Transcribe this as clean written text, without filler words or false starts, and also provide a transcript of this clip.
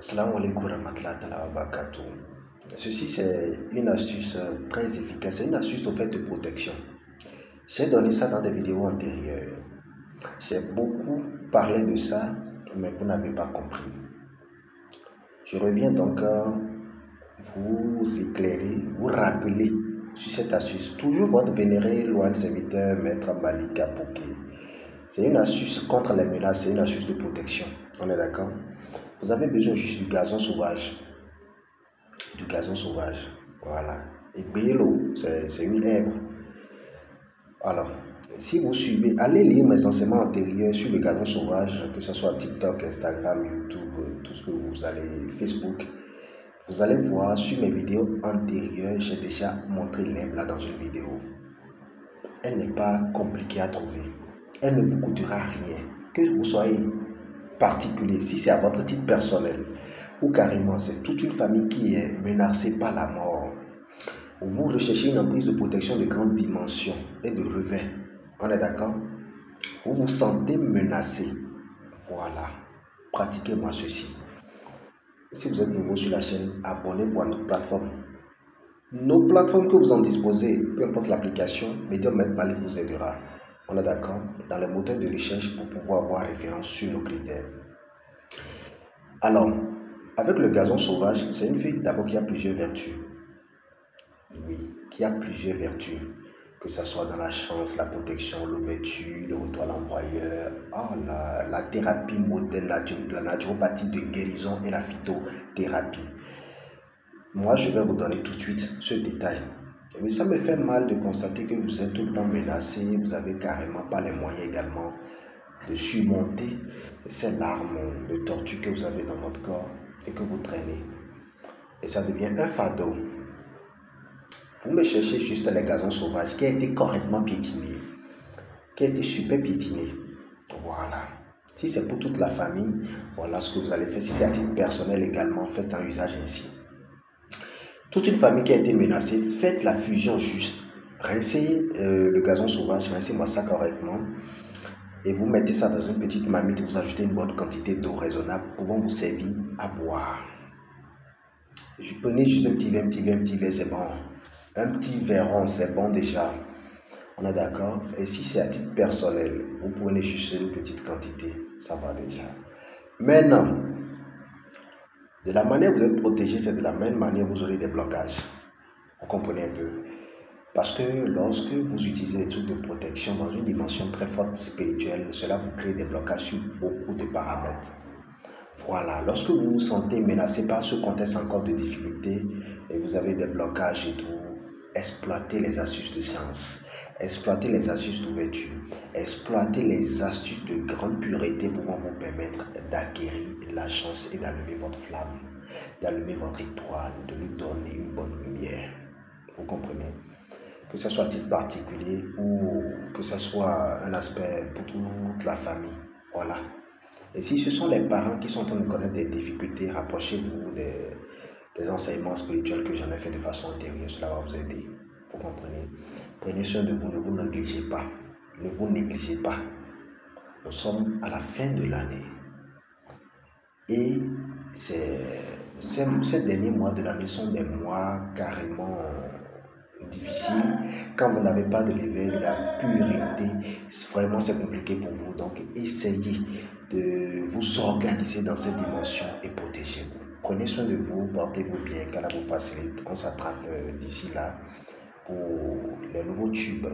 Salam alaikum warahmatullahi wabarakatuh. Ceci, c'est une astuce très efficace. C'est une astuce au fait de protection. J'ai donné ça dans des vidéos antérieures. J'ai beaucoup parlé de ça, mais vous n'avez pas compris. Je reviens donc vous éclairer, vous rappeler sur cette astuce. Toujours votre vénéré loyal serviteur, maître Malika Poké. C'est une astuce contre les menaces, c'est une astuce de protection. On est d'accord? Vous avez besoin juste du gazon sauvage. Du gazon sauvage. Voilà. Et bélo, c'est une herbe. Alors, si vous suivez, allez lire mes enseignements antérieurs sur le gazon sauvage, que ce soit TikTok, Instagram, YouTube, tout ce que vous allez, Facebook. Vous allez voir sur mes vidéos antérieures, j'ai déjà montré l'herbe là dans une vidéo. Elle n'est pas compliquée à trouver. Elle ne vous coûtera rien. Que vous soyez particulier, si c'est à votre titre personnel, ou carrément c'est toute une famille qui est menacée par la mort, ou vous recherchez une emprise de protection de grande dimension et de revers, on est d'accord? Vous vous sentez menacé, voilà, pratiquez-moi ceci. Si vous êtes nouveau sur la chaîne, abonnez-vous à notre plateforme. Nos plateformes que vous en disposez, peu importe l'application, Medium Malik vous aidera. On est d'accord? Dans les moteurs de recherche pour pouvoir avoir référence sur nos critères. Alors, avec le gazon sauvage, c'est une feuille d'abord qui a plusieurs vertus. Oui, qui a plusieurs vertus. Que ce soit dans la chance, la protection, l'ouverture, le retour à l'envoyeur, la thérapie moderne, la naturopathie de guérison et la phytothérapie. Moi, je vais vous donner tout de suite ce détail. Mais ça me fait mal de constater que vous êtes tout le temps menacé, vous n'avez carrément pas les moyens également de surmonter ces larmes de torture que vous avez dans votre corps et que vous traînez. Et ça devient un fardeau. Vous me cherchez juste les gazons sauvages qui a été correctement piétiné, qui a été super piétiné. Voilà. Si c'est pour toute la famille, voilà ce que vous allez faire. Si c'est à titre personnel également, faites un usage ainsi. Toute une famille qui a été menacée, faites la fusion juste. Rincez le gazon sauvage, rincez-moi ça correctement. Et vous mettez ça dans une petite marmite, vous ajoutez une bonne quantité d'eau raisonnable pouvant vous servir à boire. Prenez juste un petit verre, c'est bon. Un petit verron, c'est bon déjà. On est d'accord? Et si c'est à titre personnel, vous prenez juste une petite quantité, ça va déjà. Maintenant, de la manière où vous êtes protégé, c'est de la même manière que vous aurez des blocages. Vous comprenez un peu? Parce que lorsque vous utilisez des trucs de protection dans une dimension très forte spirituelle, cela vous crée des blocages sur beaucoup de paramètres. Voilà, lorsque vous vous sentez menacé par ce contexte encore de difficultés et vous avez des blocages et tout, exploitez les astuces de science, exploitez les astuces d'ouverture, exploitez les astuces de grande pureté pouvant vous permettre d'acquérir la chance et d'allumer votre flamme, d'allumer votre étoile, de lui donner une bonne lumière. Vous comprenez? Que ce soit à titre particulier ou que ce soit un aspect pour toute la famille. Voilà. Et si ce sont les parents qui sont en train de connaître des difficultés, rapprochez-vous des enseignements spirituels que j'en ai fait de façon antérieure. Cela va vous aider. Vous comprenez? Prenez soin de vous, ne vous négligez pas. Ne vous négligez pas. Nous sommes à la fin de l'année. Et ces derniers mois de l'année sont des mois carrément difficiles. Quand vous n'avez pas de l'éveil, de la pureté, vraiment c'est compliqué pour vous. Donc essayez de vous organiser dans cette dimension et protégez-vous. Prenez soin de vous, portez-vous bien, qu'Allah vous facilite. On s'attrape d'ici là pour les nouveaux tubes.